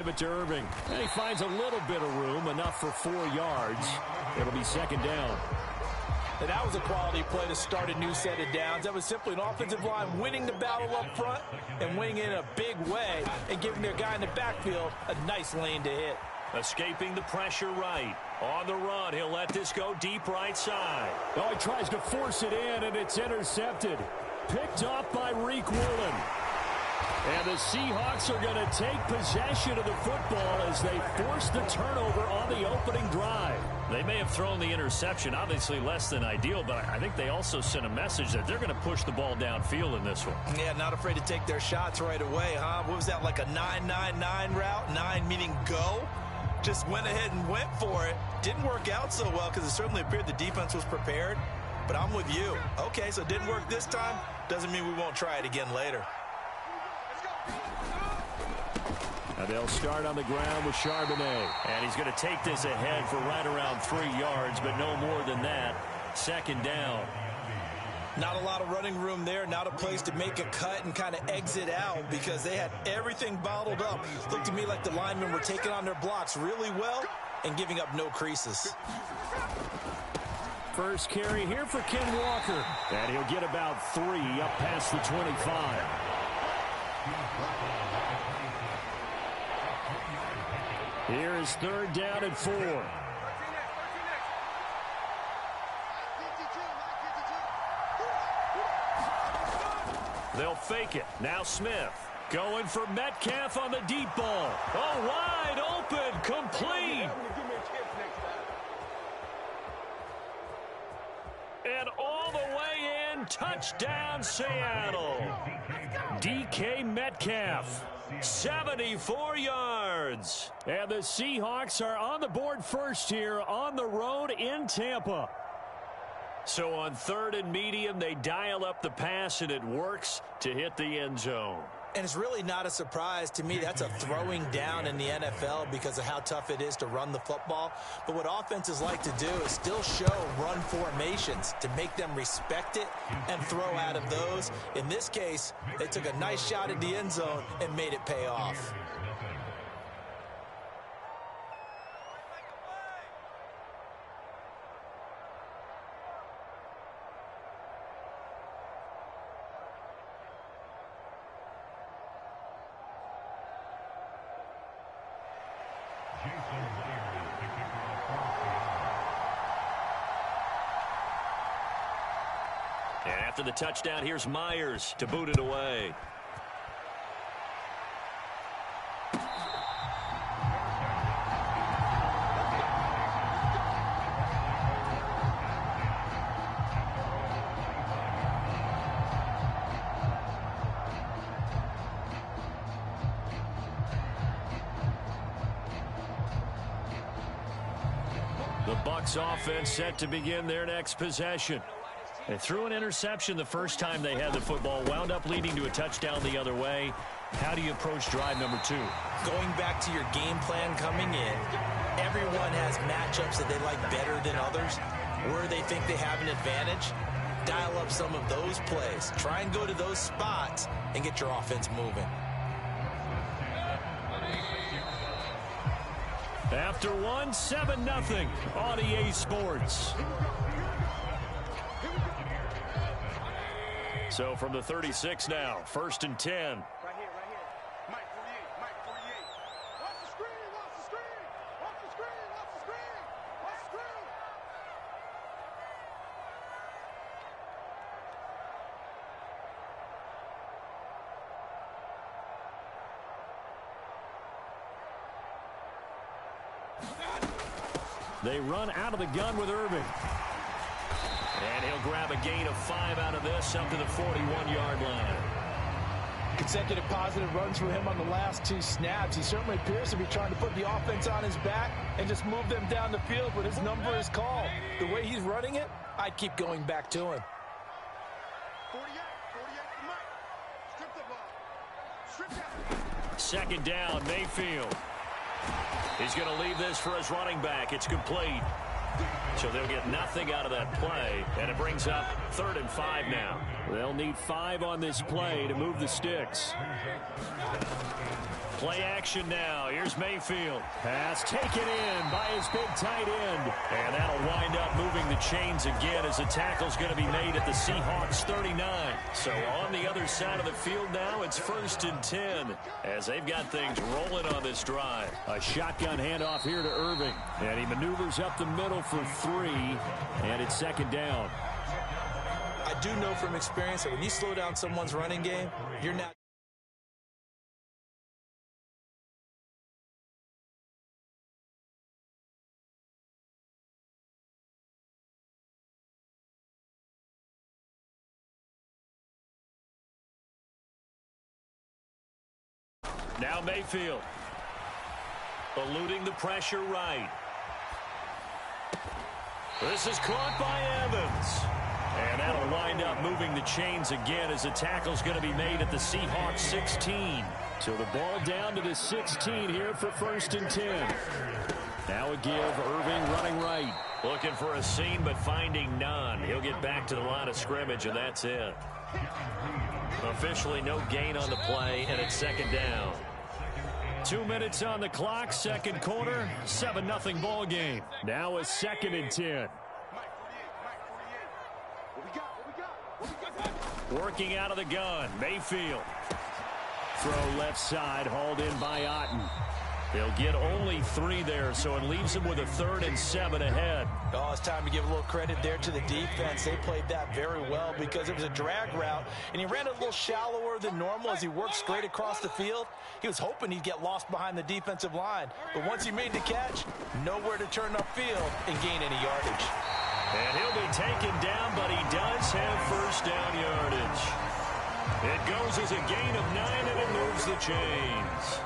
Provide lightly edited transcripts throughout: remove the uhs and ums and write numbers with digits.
It to Irving, and he finds a little bit of room, enough for 4 yards. It'll be second down. And that was a quality play to start a new set of downs. That was simply an offensive line winning the battle up front and winning it in a big way and giving their guy in the backfield a nice lane to hit. Escaping the pressure right. On the run, he'll let this go deep right side. Oh, he tries to force it in, and it's intercepted. Picked off by Reek Woolen. And the Seahawks are going to take possession of the football as they force the turnover on the opening drive. They may have thrown the interception, obviously less than ideal, but I think they also sent a message that they're going to push the ball downfield in this one. Yeah, not afraid to take their shots right away, huh? What was that, like a 9-9-9 route? 9 meaning go? Just went ahead and went for it. Didn't work out so well because it certainly appeared the defense was prepared. But I'm with you. Okay, so it didn't work this time. Doesn't mean we won't try it again later. And they'll start on the ground with Charbonnet. And he's going to take this ahead for right around 3 yards, but no more than that. Second down. Not a lot of running room there. Not a place to make a cut and kind of exit out because they had everything bottled up. Looked to me like the linemen were taking on their blocks really well and giving up no creases. First carry here for Ken Walker. And he'll get about 3 up past the 25. Here is third down and 4. They'll fake it. Now Smith going for Metcalf on the deep ball. Oh, wide open, complete. And all the way in, touchdown Seattle. DK Metcalf, 74 yards. And the Seahawks are on the board first here on the road in Tampa. So on third and medium, they dial up the pass, and it works to hit the end zone. And it's really not a surprise to me. That's a throwing down in the NFL because of how tough it is to run the football. But what offenses like to do is still show run formations to make them respect it and throw out of those. In this case, they took a nice shot at the end zone and made it pay off. And after the touchdown, here's Myers to boot it away. The Bucs offense set to begin their next possession. They threw an interception the first time they had the football, wound up leading to a touchdown the other way. How do you approach drive number 2? Going back to your game plan coming in, everyone has matchups that they like better than others, where they think they have an advantage. Dial up some of those plays. Try and go to those spots and get your offense moving. After 7-0 on EA Sports. So from the 36 now, 1st and 10. Right here. Mike 48. Watch the screen. Watch the screen. They run out of the gun with Irving. And he'll grab a gain of 5 out of this up to the 41-yard line. Consecutive positive runs for him on the last 2 snaps. He certainly appears to be trying to put the offense on his back and just move them down the field when his number is called. The way he's running it, I'd keep going back to him. 48 to Mike. Strip the ball. Second down, Mayfield. He's going to leave this for his running back. It's complete. So they'll get nothing out of that play, and it brings up 3rd and 5 now. They'll need 5 on this play to move the sticks. Play action now. Here's Mayfield. Pass taken in by his big tight end. And that'll wind up moving the chains again as the tackle's going to be made at the Seahawks 39. So on the other side of the field now, it's 1st and 10 as they've got things rolling on this drive. A shotgun handoff here to Irving. And he maneuvers up the middle for 3. And it's 2nd down. I do know from experience that when you slow down someone's running game, you're not. Now Mayfield. Eluding the pressure right. This is caught by Evans. And that'll wind up moving the chains again as the tackle's going to be made at the Seahawks 16. So the ball down to the 16 here for 1st and 10. Now a give. Irving running right. Looking for a seam but finding none. He'll get back to the line of scrimmage and that's it. Officially no gain on the play and it's 2nd down. 2 minutes on the clock, 2nd quarter, 7-0 ball game. Now a 2nd and 10. Working out of the gun, Mayfield. Throw left side, hauled in by Otten. They'll get only 3 there, so it leaves them with a 3rd and 7 ahead. Oh, it's time to give a little credit there to the defense. They played that very well because it was a drag route, and he ran a little shallower than normal as he worked straight across the field. He was hoping he'd get lost behind the defensive line, but once he made the catch, nowhere to turn upfield and gain any yardage. And he'll be taken down, but he does have 1st down yardage. It goes as a gain of 9, and it moves the chains.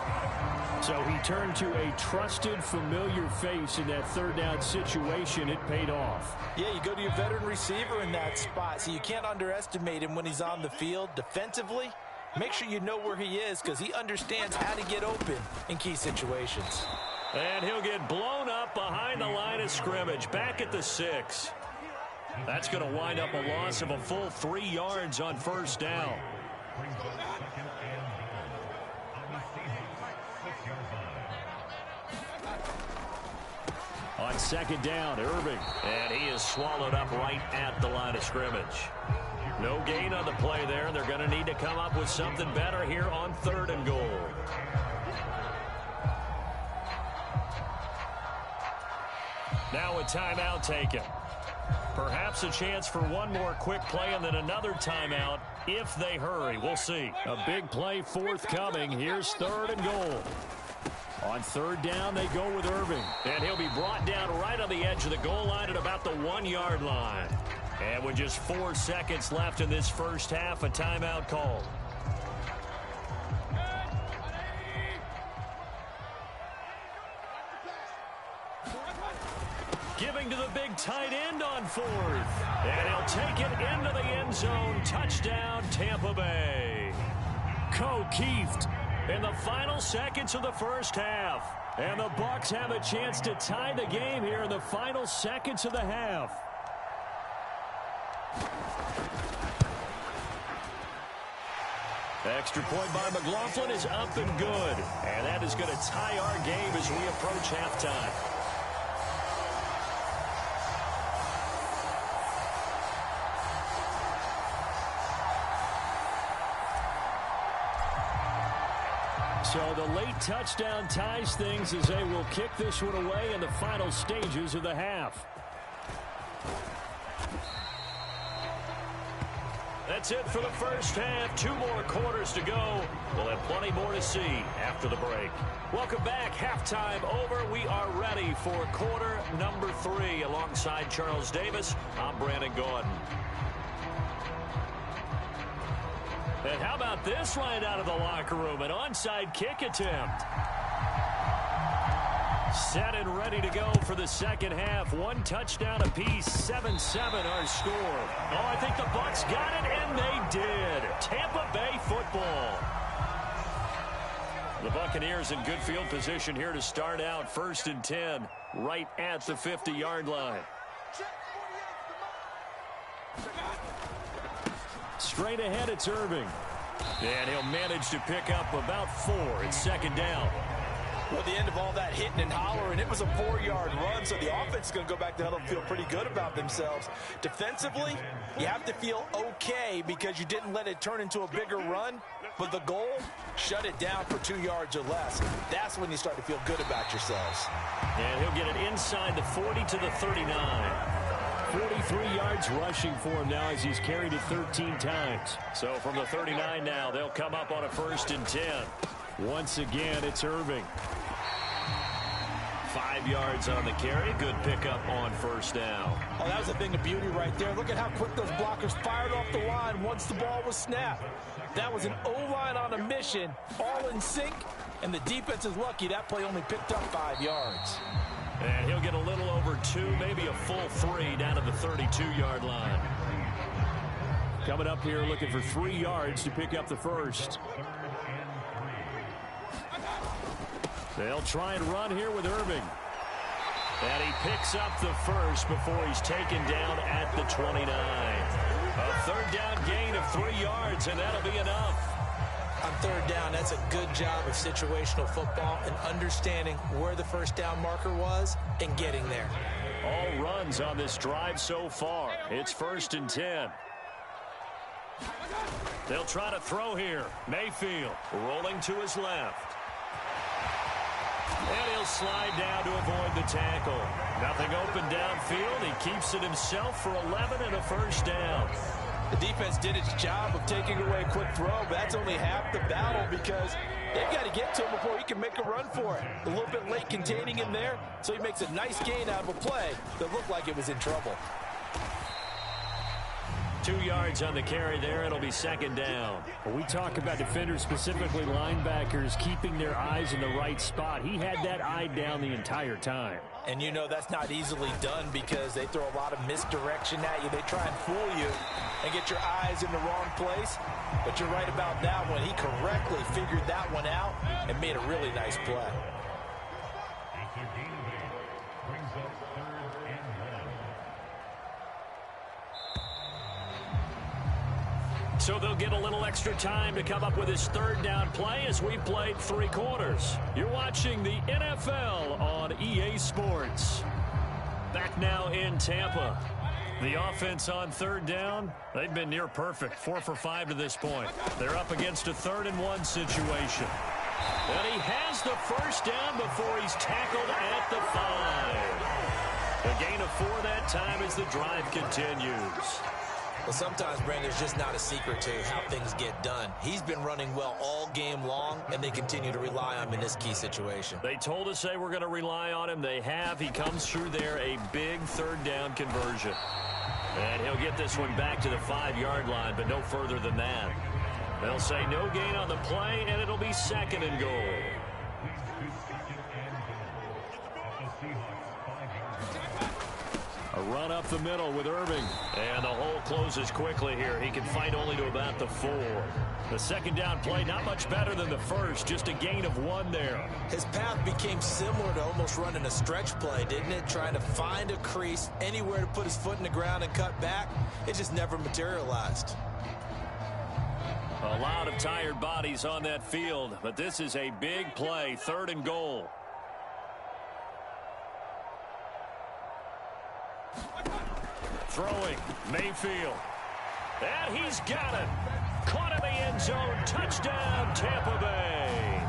So he turned to a trusted, familiar face in that 3rd down situation. It paid off. Yeah, you go to your veteran receiver in that spot, so you can't underestimate him when he's on the field. Defensively, make sure you know where he is because he understands how to get open in key situations. And he'll get blown up behind the line of scrimmage, back at the 6. That's going to wind up a loss of a full 3 yards on 1st down. On 2nd down, Irving. And he is swallowed up right at the line of scrimmage. No gain on the play there. They're going to need to come up with something better here on 3rd and goal. Now a timeout taken. Perhaps a chance for one more quick play and then another timeout if they hurry. We'll see. A big play forthcoming. Here's 3rd and goal. On 3rd down, they go with Irving. And he'll be brought down right on the edge of the goal line at about the 1-yard line. And with just 4 seconds left in this first half, a timeout called. Giving to the big tight end on 4th. And he'll take it into the end zone. Touchdown, Tampa Bay. Keeft in the final seconds of the first half. And the Bucs have a chance to tie the game here in the final seconds of the half. Extra point by McLaughlin is up and good. And that is going to tie our game as we approach halftime. So the late touchdown ties things as they will kick this one away in the final stages of the half. That's it for the first half. 2 more quarters to go. We'll have plenty more to see after the break. Welcome back. Halftime over. We are ready for quarter number 3. Alongside Charles Davis, I'm Brandon Gordon. And how about this right out of the locker room? An onside kick attempt. Set and ready to go for the second half. 1 touchdown apiece. 7-7 our score. Oh, I think the Bucs got it, and they did. Tampa Bay football. The Buccaneers in good field position here to start out. 1st and 10, right at the 50-yard line. Straight ahead, it's Irving. And he'll manage to pick up about 4. It's 2nd down. Well, at the end of all that hitting and hollering, it was a 4-yard run, so the offense is going to go back to huddle and feel pretty good about themselves. Defensively, you have to feel okay because you didn't let it turn into a bigger run, but the goal, shut it down for 2 yards or less. That's when you start to feel good about yourselves. And he'll get it inside the 40 to the 39. 43 yards rushing for him now as he's carried it 13 times. So from the 39 now, they'll come up on a 1st and 10. Once again, it's Irving. 5 yards on the carry. Good pickup on 1st down. Oh, that was a thing of beauty right there. Look at how quick those blockers fired off the line once the ball was snapped. That was an O-line on a mission, all in sync, and the defense is lucky that play only picked up 5 yards. And he'll get a little over 2, maybe a full 3 down to the 32-yard line. Coming up here looking for 3 yards to pick up the 1st. They'll try and run here with Irving. And he picks up the 1st before he's taken down at the 29. A 3rd down gain of 3 yards, and that'll be enough. On 3rd down, that's a good job of situational football and understanding where the 1st down marker was and getting there. All runs on this drive so far. It's 1st and 10. They'll try to throw here. Mayfield rolling to his left. And he'll slide down to avoid the tackle. Nothing open downfield. He keeps it himself for 11 and a 1st down. The defense did its job of taking away a quick throw, but that's only half the battle because they've got to get to him before he can make a run for it. A little bit late containing him there, so he makes a nice gain out of a play that looked like it was in trouble. 2 yards on the carry there. It'll be 2nd down. When we talk about defenders, specifically linebackers, keeping their eyes in the right spot, he had that eye down the entire time. And you know that's not easily done because they throw a lot of misdirection at you. They try and fool you and get your eyes in the wrong place. But you're right about that one. He correctly figured that one out and made a really nice play. So they'll get a little extra time to come up with his 3rd down play as we played 3 quarters. You're watching the NFL on EA Sports. Back now in Tampa. The offense on 3rd down, they've been near perfect. 4 for 5 to this point. They're up against a 3rd and 1 situation. And he has the 1st down before he's tackled at the 5. A gain of 4 that time as the drive continues. Well, sometimes, Brandon, there's just not a secret to how things get done. He's been running well all game long, and they continue to rely on him in this key situation. They told us they were going to rely on him. They have. He comes through there, a big 3rd down conversion. And he'll get this one back to the 5-yard line, but no further than that. They'll say no gain on the play, and it'll be 2nd and goal. A run up the middle with Irving. And the hole closes quickly here. He can fight only to about the 4. The 2nd down play, not much better than the 1st. Just a gain of 1 there. His path became similar to almost running a stretch play, didn't it? Trying to find a crease, anywhere to put his foot in the ground and cut back. It just never materialized. A lot of tired bodies on that field. But this is a big play. 3rd and goal. Throwing, Mayfield. And he's got it. Caught in the end zone. Touchdown, Tampa Bay.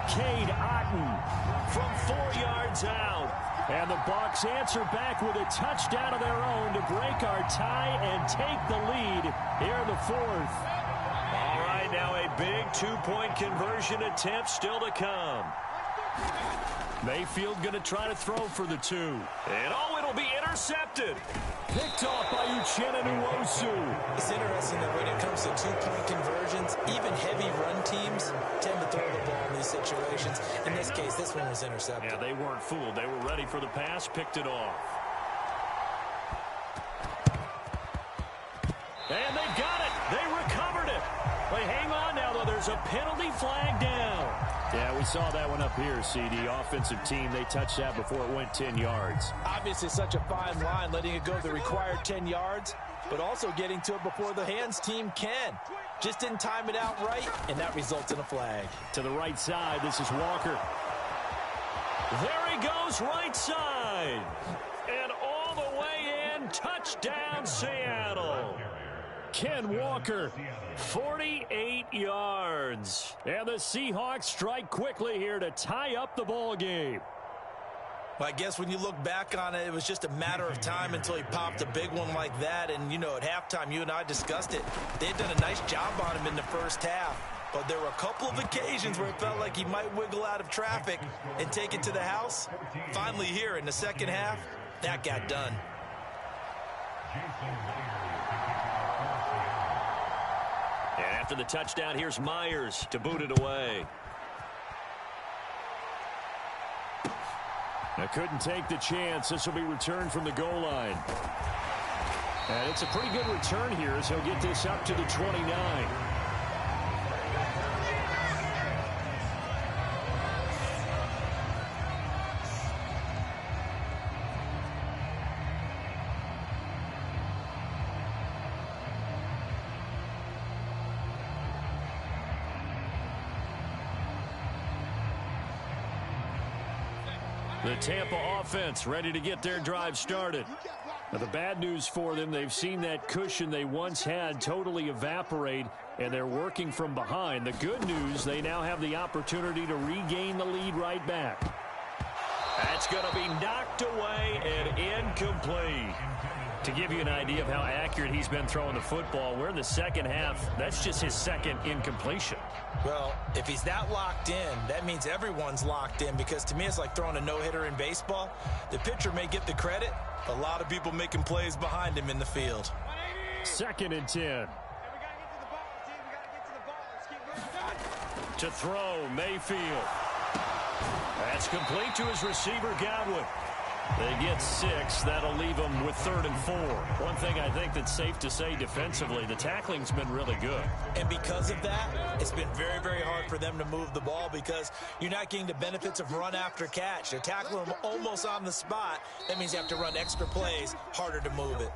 Cade Otton From 4 yards out. And the Bucs answer back with a touchdown of their own to break our tie and take the lead here in the 4th. All right, now a big 2-point conversion attempt still to come. Mayfield going to try to throw for the 2. And it'll be intercepted. Picked off by Uchenna Nwosu. It's interesting that when it comes to 2-point conversions, even heavy run teams tend to throw the ball in these situations. In this case, this one was intercepted. Yeah, they weren't fooled. They were ready for the pass, picked it off. And they've got it. They recovered it. But hang on now, though. There's a penalty flag down. Yeah, we saw that one up here, CD. Offensive team, they touched that before it went 10 yards. Obviously such a fine line, letting it go the required 10 yards, but also getting to it before the hands team can. Just didn't time it out right, and that results in a flag. To the right side, this is Walker. There he goes, right side. And all the way in, touchdown, Seattle. Ken Walker, 48 yards. And the Seahawks strike quickly here to tie up the ball game. Well, I guess when you look back on it, it was just a matter of time until he popped a big one like that. And, you know, at halftime, you and I discussed it. They had done a nice job on him in the first half. But there were a couple of occasions where it felt like he might wiggle out of traffic and take it to the house. Finally here in the second half, that got done. And after the touchdown, here's Myers to boot it away. I couldn't take the chance. This will be returned from the goal line. And it's a pretty good return here as he'll get this up to the 29. The Tampa offense ready to get their drive started. Now, the bad news for them, they've seen that cushion they once had totally evaporate, and they're working from behind. The good news, they now have the opportunity to regain the lead right back. That's going to be knocked away and incomplete. To give you an idea of how accurate he's been throwing the football, we're in the second half. That's just his second incompletion. Well, if he's that locked in, that means everyone's locked in, because to me it's like throwing a no-hitter in baseball. The pitcher may get the credit, a lot of people making plays behind him in the field. 2nd and 10. To throw, Mayfield. That's complete to his receiver, Godwin. They get 6. That'll leave them with 3rd and 4. One thing I think that's safe to say defensively, the tackling's been really good. And because of that, it's been very, very hard for them to move the ball, because you're not getting the benefits of run after catch. They're tackling them almost on the spot. That means you have to run extra plays, harder to move it.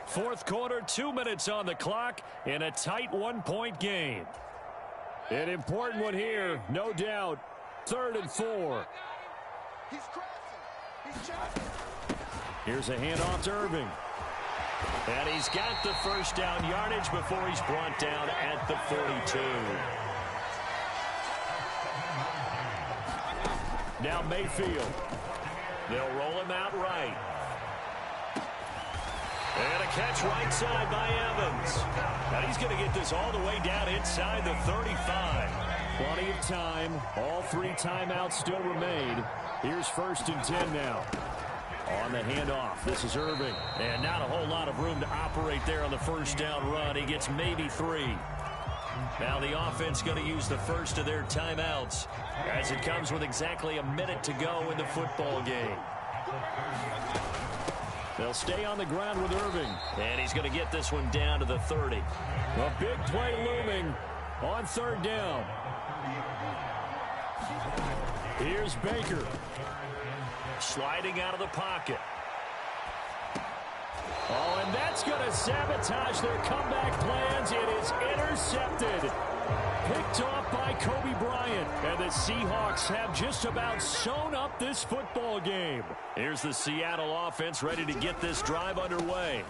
4th quarter, 2 minutes on the clock in a tight 1-point game. An important one here, no doubt. 3rd and 4. He's crossing. He's chasing. Here's a handoff to Irving. And he's got the first down yardage before he's brought down at the 42. Now Mayfield. They'll roll him out right. And a catch right side by Evans. Now he's going to get this all the way down inside the 35. Plenty of time. All 3 timeouts still remain. Here's 1st and 10 now. On the handoff, this is Irving. And not a whole lot of room to operate there on the first down run. He gets maybe 3. Now the offense going to use the first of their timeouts, as it comes with exactly a minute to go in the football game. They'll stay on the ground with Irving. And he's going to get this one down to the 30. A big play looming on 3rd down. Here's Baker. Sliding out of the pocket. Oh, and that's going to sabotage their comeback plans. It is intercepted. Picked off by Kobe Bryant. And the Seahawks have just about sewn up this football game. Here's the Seattle offense ready to get this drive underway.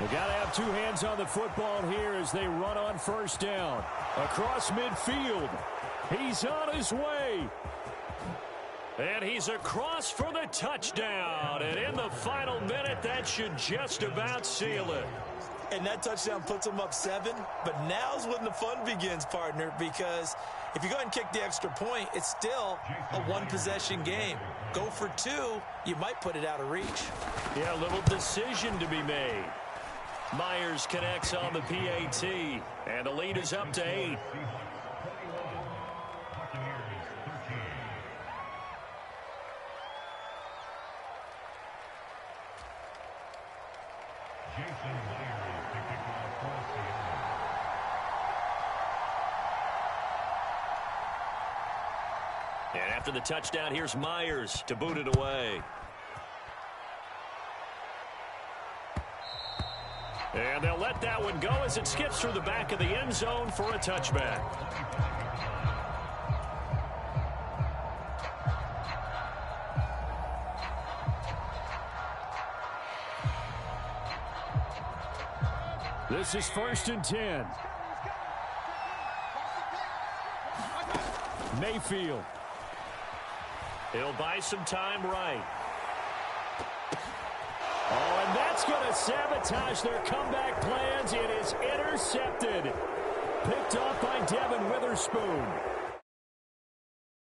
They got to have 2 hands on the football here as they run on 1st down. Across midfield. He's on his way. And he's across for the touchdown. And in the final minute, that should just about seal it. And that touchdown puts them up 7. But now's when the fun begins, partner, because if you go ahead and kick the extra point, it's still a 1-possession game. Go for 2, you might put it out of reach. Yeah, a little decision to be made. Myers connects on the PAT. And the lead is up to 8. And after the touchdown, here's Myers to boot it away. And they'll let that one go as it skips through the back of the end zone for a touchback. This is 1st and 10. Mayfield. He'll buy some time right. Oh, and that's going to sabotage their comeback plans. It is intercepted. Picked off by Devin Witherspoon.